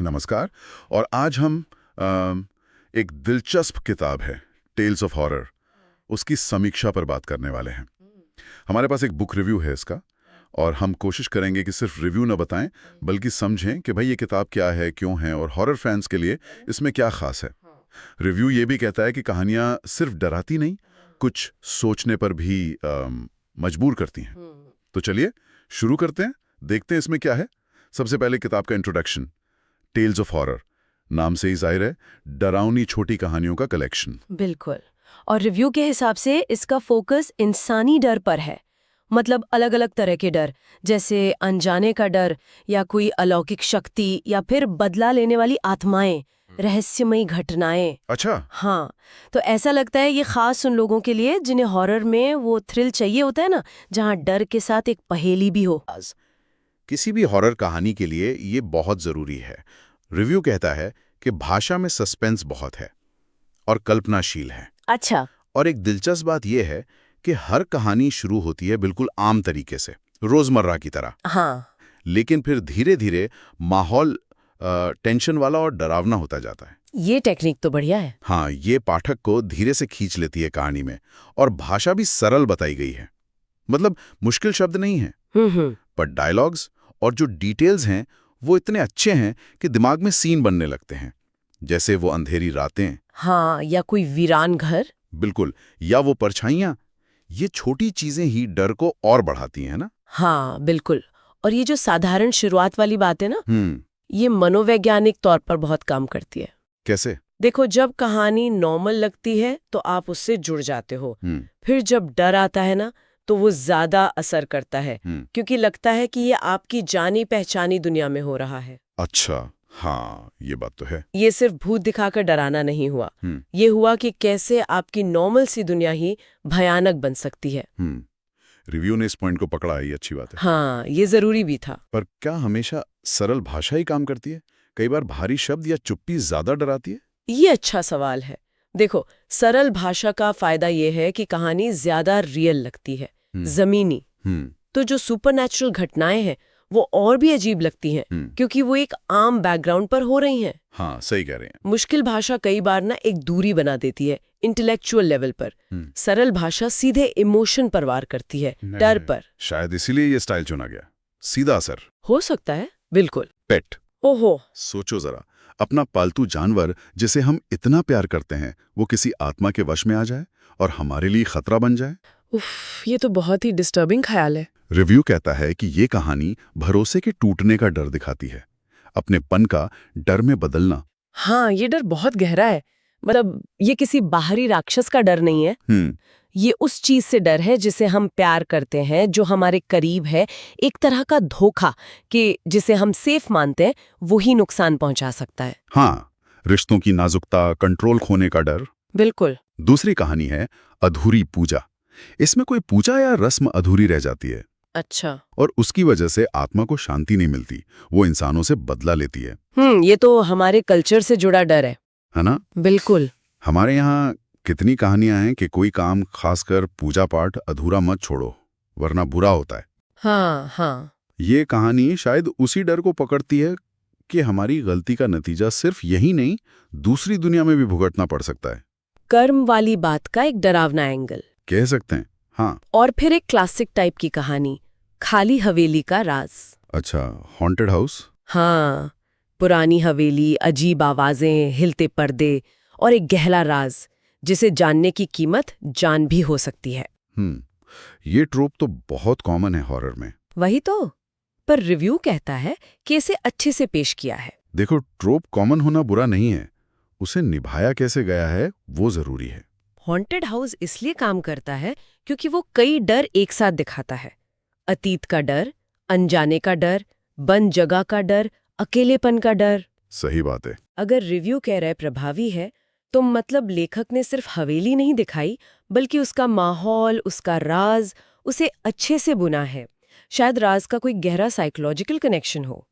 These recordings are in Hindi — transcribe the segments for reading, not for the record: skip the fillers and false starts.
नमस्कार। और आज हम एक दिलचस्प किताब है टेल्स ऑफ हॉरर, उसकी समीक्षा पर बात करने वाले हैं। हमारे पास एक बुक रिव्यू है इसका, और हम कोशिश करेंगे कि सिर्फ रिव्यू न बताएं बल्कि समझें कि भाई ये किताब क्या है, क्यों है और हॉरर फैंस के लिए इसमें क्या खास है। रिव्यू ये भी कहता है कि कहानियां सिर्फ डराती नहीं, कुछ सोचने पर भी मजबूर करती हैं। तो चलिए शुरू करते हैं, देखते हैं इसमें क्या है। सबसे पहले किताब का इंट्रोडक्शन। टेल्स ऑफ हॉरर, नाम से ही जाहिर है डरावनी छोटी कहानियों का कलेक्शन। बिल्कुल। और रिव्यू के हिसाब से इसका फोकस इंसानी डर पर है। मतलब अलग अलग तरह के डर, जैसे अनजाने का डर या कोई अलौकिक शक्ति या फिर बदला लेने वाली आत्माएं, रहस्यमयी घटनाएं। अच्छा। हाँ, तो ऐसा लगता है ये खास उन लोगों के लिए जिन्हें हॉरर में वो थ्रिल चाहिए होता है ना, जहाँ डर के साथ एक पहेली भी हो। किसी भी हॉरर कहानी के लिए ये बहुत जरूरी है। रिव्यू कहता है कि भाषा में सस्पेंस बहुत है और कल्पनाशील है। अच्छा। और एक दिलचस्प बात यह है कि हर कहानी शुरू होती है बिल्कुल आम तरीके से, रोजमर्रा की तरह। हाँ। लेकिन फिर धीरे धीरे माहौल टेंशन वाला और डरावना होता जाता है। ये टेक्निक तो बढ़िया है। हाँ, ये पाठक को धीरे से खींच लेती है कहानी में। और भाषा भी सरल बताई गई है, मतलब मुश्किल शब्द नहीं है, पर डायलॉग्स और जो डिटेल्स हैं वो इतने अच्छे हैं कि दिमाग में सीन बनने लगते हैं, जैसे वो अंधेरी रातें। हाँ, या कोई वीरान घर। बिल्कुल, या वो परछाइयाँ। ये छोटी चीजें ही डर को और बढ़ाती हैं ना। हाँ बिल्कुल। और ये जो साधारण शुरुआत वाली बात है ना, हम्म। ये मनोवैज्ञानिक तौर पर बहुत काम करती है। कैसे? देखो, जब कहानी नॉर्मल लगती है तो आप उससे जुड़ जाते हो। हम्म। फिर जब डर आता है ना, तो वो ज्यादा असर करता है, क्योंकि लगता है कि ये आपकी जानी पहचानी दुनिया में हो रहा है। अच्छा, हाँ, ये बात तो है। ये सिर्फ भूत दिखाकर डराना नहीं हुआ, ये हुआ कि कैसे आपकी नॉर्मल सी दुनिया ही भयानक बन सकती है। रिव्यू ने इस पॉइंट को पकड़ा है, ये अच्छी बात है। हाँ, ये जरूरी भी था। पर क्या हमेशा सरल भाषा ही काम करती है? कई बार भारी शब्द या चुप्पी ज्यादा डराती है। ये अच्छा सवाल है। देखो, सरल भाषा का फायदा ये है कि कहानी ज्यादा रियल लगती है, जमीनी। तो जो सुपरनैचुरल घटनाएं हैं वो और भी अजीब लगती हैं, क्योंकि वो एक आम बैकग्राउंड पर हो रही हैं। हाँ, सही कह रहे हैं। मुश्किल भाषा कई बार ना एक दूरी बना देती है इंटेलेक्चुअल लेवल पर। सरल भाषा सीधे इमोशन पर वार करती है, डर पर। शायद इसीलिए ये स्टाइल चुना गया, सीधा असर। हो सकता है, बिल्कुल। पेट। ओहो। सोचो जरा, अपना पालतू जानवर जिसे हम इतना प्यार करते हैं वो किसी आत्मा के वश में आ जाए और हमारे लिए खतरा बन जाए। उफ, ये तो बहुत ही डिस्टर्बिंग ख्याल है। रिव्यू कहता है कि ये कहानी भरोसे के टूटने का डर दिखाती है, अपने पन का डर में बदलना। हाँ, ये डर बहुत गहरा है। मतलब ये किसी बाहरी राक्षस का डर नहीं है, ये उस चीज से डर है जिसे हम प्यार करते हैं, जो हमारे करीब है। एक तरह का धोखा कि जिसे हम सेफ मानते हैं वही नुकसान पहुंचा सकता है। हाँ, रिश्तों की नाजुकता, कंट्रोल खोने का डर। बिल्कुल। दूसरी कहानी है अधूरी पूजा। इसमें कोई पूजा या रस्म अधूरी रह जाती है। अच्छा। और उसकी वजह से आत्मा को शांति नहीं मिलती, वो इंसानों से बदला लेती है। ये तो हमारे कल्चर से जुड़ा डर है ना? बिल्कुल। हमारे यहाँ कितनी कहानियां हैं कि कोई काम, खासकर पूजा पाठ, अधूरा मत छोड़ो वरना बुरा होता है। हाँ हाँ। ये कहानी शायद उसी डर को पकड़ती है कि हमारी गलती का नतीजा सिर्फ यही नहीं, दूसरी दुनिया में भी भुगतना पड़ सकता है। कर्म वाली बात का एक डरावना एंगल कह सकते हैं। हाँ। और फिर एक क्लासिक टाइप की कहानी, खाली हवेली का राज। अच्छा, हॉन्टेड हाउस। हाँ, पुरानी हवेली, अजीब आवाजें, हिलते पर्दे और एक गहरा राज जिसे जानने की कीमत जान भी हो सकती है। ये ट्रोप तो बहुत कॉमन है हॉरर में। वही तो। पर रिव्यू कहता है कि इसे अच्छे से पेश किया है। देखो, ट्रोप कॉमन होना बुरा नहीं है, उसे निभाया कैसे गया है वो जरूरी है। हॉन्टेड हाउस इसलिए काम करता है क्योंकि वो कई डर एक साथ दिखाता है। अतीत का डर, अनजाने का डर, बंद जगह का डर, अकेलेपन का डर। सही बात है। अगर रिव्यू कह रहे प्रभावी है, तो मतलब लेखक ने सिर्फ हवेली नहीं दिखाई, बल्कि उसका माहौल, उसका राज, उसे अच्छे से बुना है। शायद राज का कोई गहरा साइकोलॉजिकल कनेक्शन हो।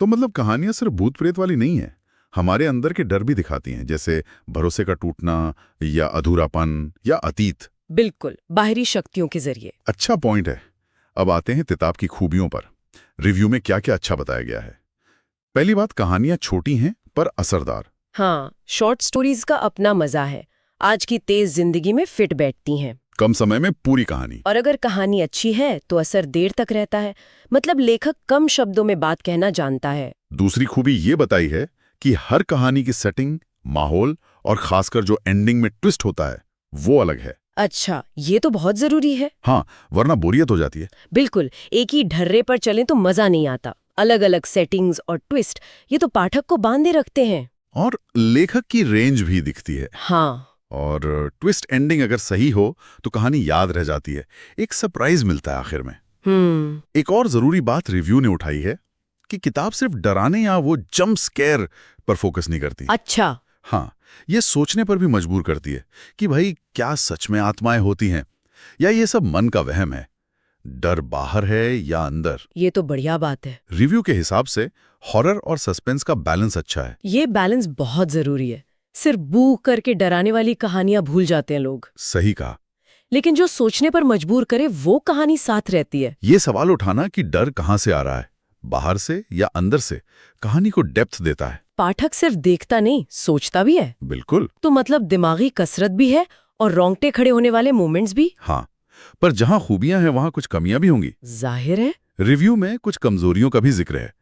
तो मतलब कहानियां सिर्फ भूत प्रेत वाली नहीं है, हमारे अंदर के डर भी दिखाती हैं, जैसे भरोसे का टूटना या अधूरापन या अतीत। बिल्कुल, बाहरी शक्तियों के जरिए। अच्छा पॉइंट है। अब आते हैं किताब की खूबियों पर। रिव्यू में क्या क्या अच्छा बताया गया है। पहली बात, कहानियां छोटी हैं पर असरदार। हाँ, शॉर्ट स्टोरीज का अपना मजा है। आज की तेज जिंदगी में फिट बैठती हैं। कम समय में पूरी कहानी। और अगर कहानी अच्छी है तो असर देर तक रहता है। मतलब लेखक कम शब्दों में बात कहना जानता है। दूसरी खूबी ये बताई है कि हर कहानी की सेटिंग, माहौल और खासकर जो एंडिंग में ट्विस्ट होता है वो अलग है। अच्छा, ये तो बहुत जरूरी है। हाँ, वरना बोरियत हो जाती है। बिल्कुल, एक ही ढर्रे पर चलें तो मजा नहीं आता। अलग अलग सेटिंग्स और ट्विस्ट, ये तो पाठक को बांधे रखते हैं। और लेखक की रेंज भी दिखती है। हाँ, और ट्विस्ट एंडिंग अगर सही हो तो कहानी याद रह जाती है, एक सरप्राइज मिलता है आखिर में। एक और जरूरी बात रिव्यू ने उठाई है कि किताब सिर्फ डराने या वो जंप स्केयर पर फोकस नहीं करती। अच्छा। हाँ, ये सोचने पर भी मजबूर करती है कि भाई क्या सच में आत्माएं होती हैं या ये सब मन का वहम है, डर बाहर है या अंदर। ये तो बढ़िया बात है। रिव्यू के हिसाब से हॉरर और सस्पेंस का बैलेंस अच्छा है। ये बैलेंस बहुत जरूरी है। सिर्फ बू करके डराने वाली कहानियां भूल जाते हैं लोग। सही कहा। लेकिन जो सोचने पर मजबूर करे वो कहानी साथ रहती है। ये सवाल उठाना कि डर कहाँ से आ रहा है, बाहर से या अंदर से, कहानी को डेप्थ देता है। पाठक सिर्फ देखता नहीं, सोचता भी है। बिल्कुल। तो मतलब दिमागी कसरत भी है और रोंगटे खड़े होने वाले मोमेंट्स भी। हाँ, पर जहां खूबियां हैं वहां कुछ कमियां भी होंगी। जाहिर है। रिव्यू में कुछ कमजोरियों का भी जिक्र है।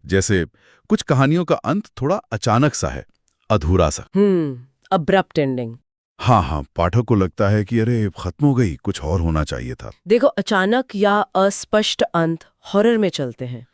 जैसे कुछ कहानियों का अंत थोड़ा अचानक सा है, अधूरा सा। Abrupt ending. हाँ, पाठक को लगता है कि अरे खत्म हो गई, कुछ और होना चाहिए था। देखो, अचानक या अस्पष्ट अंत हॉरर में चलते हैं।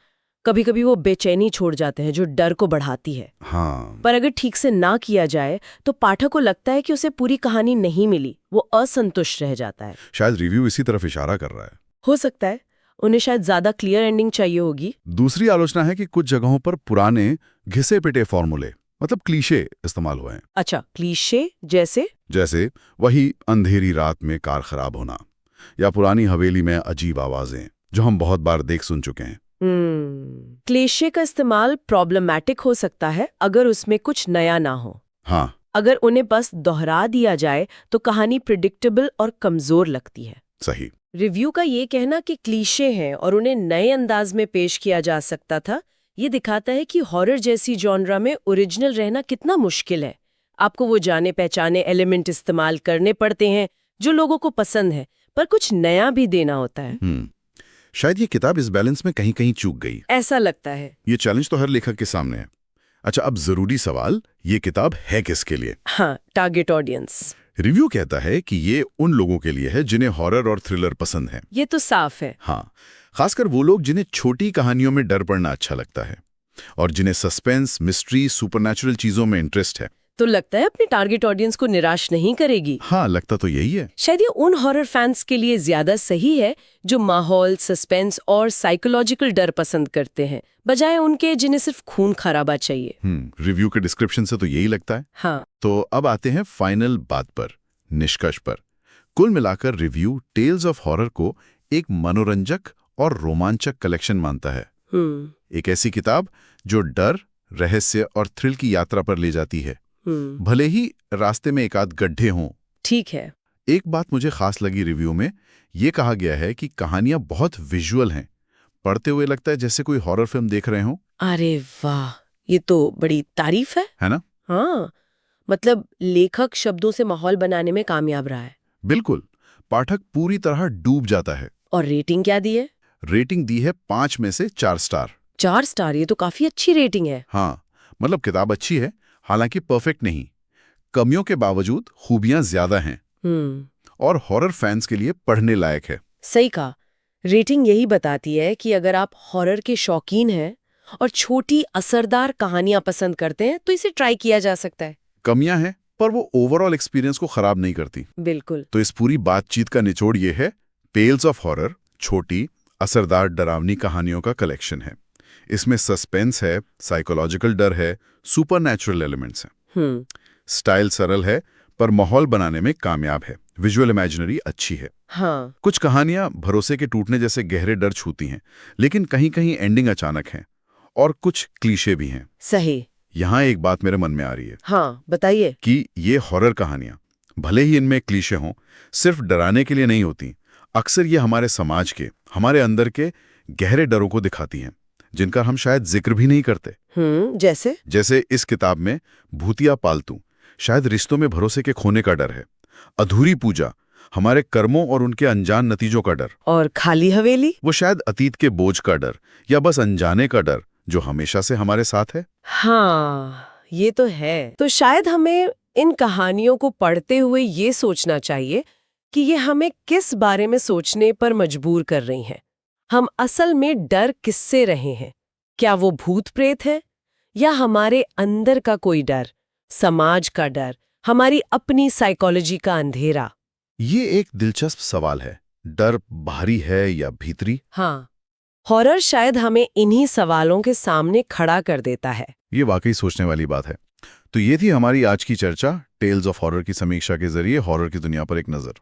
कभी कभी वो बेचैनी छोड़ जाते हैं जो डर को बढ़ाती है। हाँ, पर अगर ठीक से ना किया जाए तो पाठक को लगता है कि उसे पूरी कहानी नहीं मिली, वो असंतुष्ट रह जाता है। शायद रिव्यू इसी तरफ इशारा कर रहा है। हो सकता है उन्हें शायद ज्यादा क्लियर एंडिंग चाहिए होगी। दूसरी आलोचना है कि कुछ जगहों पर पुराने घिसे पिटे फॉर्मूले, मतलब क्लीशे इस्तेमाल हुए हैं। अच्छा, क्लीशे जैसे वही अंधेरी रात में कार खराब होना या पुरानी हवेली में अजीब आवाजें, जो हम बहुत बार देख सुन चुके हैं। क्लीशे का इस्तेमाल प्रॉब्लमैटिक हो सकता है अगर उसमें कुछ नया ना हो। हाँ, अगर उन्हें बस दोहरा दिया जाए तो कहानी प्रिडिक्टेबल और कमजोर लगती है। सही। रिव्यू का ये कहना कि क्लीशे हैं और उन्हें नए अंदाज में पेश किया जा सकता था, ये दिखाता है कि हॉरर जैसी जॉनरा में ओरिजिनल रहना कितना मुश्किल है। आपको वो जाने पहचाने एलिमेंट इस्तेमाल करने पड़ते हैं जो लोगों को पसंद है, पर कुछ नया भी देना होता है। शायद ये किताब इस बैलेंस में कहीं कहीं चूक गई, ऐसा लगता है। ये चैलेंज तो हर लेखक के सामने है। अच्छा, अब जरूरी सवाल, ये किताब है किसके लिए? हाँ, टारगेट ऑडियंस। रिव्यू कहता है कि ये उन लोगों के लिए है जिन्हें हॉरर और थ्रिलर पसंद है। ये तो साफ है। हाँ, खासकर वो लोग जिन्हें छोटी कहानियों में डर पड़ना अच्छा लगता है और जिन्हें सस्पेंस, मिस्ट्री, सुपरनैचुरल चीजों में इंटरेस्ट है। तो लगता है अपने टारगेट ऑडियंस को निराश नहीं करेगी। हाँ, लगता तो यही है। शायद ये उन हॉरर फैंस के लिए ज्यादा सही है जो माहौल, सस्पेंस और साइकोलॉजिकल डर पसंद करते हैं, बजाय उनके जिन्हें सिर्फ खून खराबा चाहिए। रिव्यू के डिस्क्रिप्शन से तो यही लगता है। हाँ। तो अब आते हैं फाइनल बात पर, निष्कर्ष पर। कुल मिलाकर रिव्यू टेल्स ऑफ हॉरर को एक मनोरंजक और रोमांचक कलेक्शन मानता है। एक ऐसी किताब जो डर, रहस्य और थ्रिल की यात्रा पर ले जाती है, भले ही रास्ते में एक आध गड्ढे हों। ठीक है। एक बात मुझे खास लगी रिव्यू में, ये कहा गया है कि कहानियां बहुत विजुअल हैं। पढ़ते हुए लगता है जैसे कोई हॉरर फिल्म देख रहे हों। अरे वाह, ये तो बड़ी तारीफ है ना? हाँ, मतलब लेखक शब्दों से माहौल बनाने में कामयाब रहा है। बिल्कुल, पाठक पूरी तरह डूब जाता है। और रेटिंग क्या दी है? रेटिंग दी है 5 में से 4 स्टार। 4 स्टार, ये तो काफी अच्छी रेटिंग है। हाँ, मतलब किताब अच्छी है, हालांकि परफेक्ट नहीं। कमियों के बावजूद खूबियां ज्यादा हैं और हॉरर फैंस के लिए पढ़ने लायक है। सही कहा। रेटिंग यही बताती है कि अगर आप हॉरर के शौकीन हैं और छोटी असरदार कहानियां पसंद करते हैं तो इसे ट्राई किया जा सकता है। कमियां हैं, पर वो ओवरऑल एक्सपीरियंस को खराब नहीं करती। बिल्कुल। तो इस पूरी बातचीत का निचोड़ ये है, टेल्स ऑफ हॉरर छोटी, असरदार, डरावनी कहानियों का कलेक्शन है। इसमें सस्पेंस है, साइकोलॉजिकल डर है, सुपरनैचुरल एलिमेंट्स हैं। स्टाइल सरल है पर माहौल बनाने में कामयाब है। विजुअल इमेजिनरी अच्छी है। हाँ। कुछ कहानियां भरोसे के टूटने जैसे गहरे डर छूती हैं, लेकिन कहीं कहीं एंडिंग अचानक है और कुछ क्लीशे भी हैं। सही। यहाँ एक बात मेरे मन में आ रही है। हाँ, बताइए। कि ये हॉरर कहानियां, भले ही इनमें क्लीशे हों, सिर्फ डराने के लिए नहीं होती। अक्सर ये हमारे समाज के, हमारे अंदर के गहरे डरों को दिखाती हैं, जिनका हम शायद जिक्र भी नहीं करते। जैसे? जैसे इस किताब में भूतिया पालतू, शायद रिश्तों में भरोसे के खोने का डर है। अधूरी पूजा, हमारे कर्मों और उनके अनजान नतीजों का डर। और खाली हवेली? वो शायद अतीत के बोझ का डर या बस अनजाने का डर जो हमेशा से हमारे साथ है। हाँ, ये तो है। तो शायद हमें इन कहानियों को पढ़ते हुए ये सोचना चाहिए कि ये हमें किस बारे में सोचने पर मजबूर कर रही हैं। हम असल में डर किससे रहे हैं? क्या वो भूत प्रेत है या हमारे अंदर का कोई डर, समाज का डर, हमारी अपनी साइकोलॉजी का अंधेरा? ये एक दिलचस्प सवाल है। डर बाहरी है या भीतरी? हाँ, हॉरर शायद हमें इन्हीं सवालों के सामने खड़ा कर देता है। ये वाकई सोचने वाली बात है। तो ये थी हमारी आज की चर्चा, टेल्स ऑफ हॉरर की समीक्षा के जरिए हॉरर की दुनिया पर एक नज़र।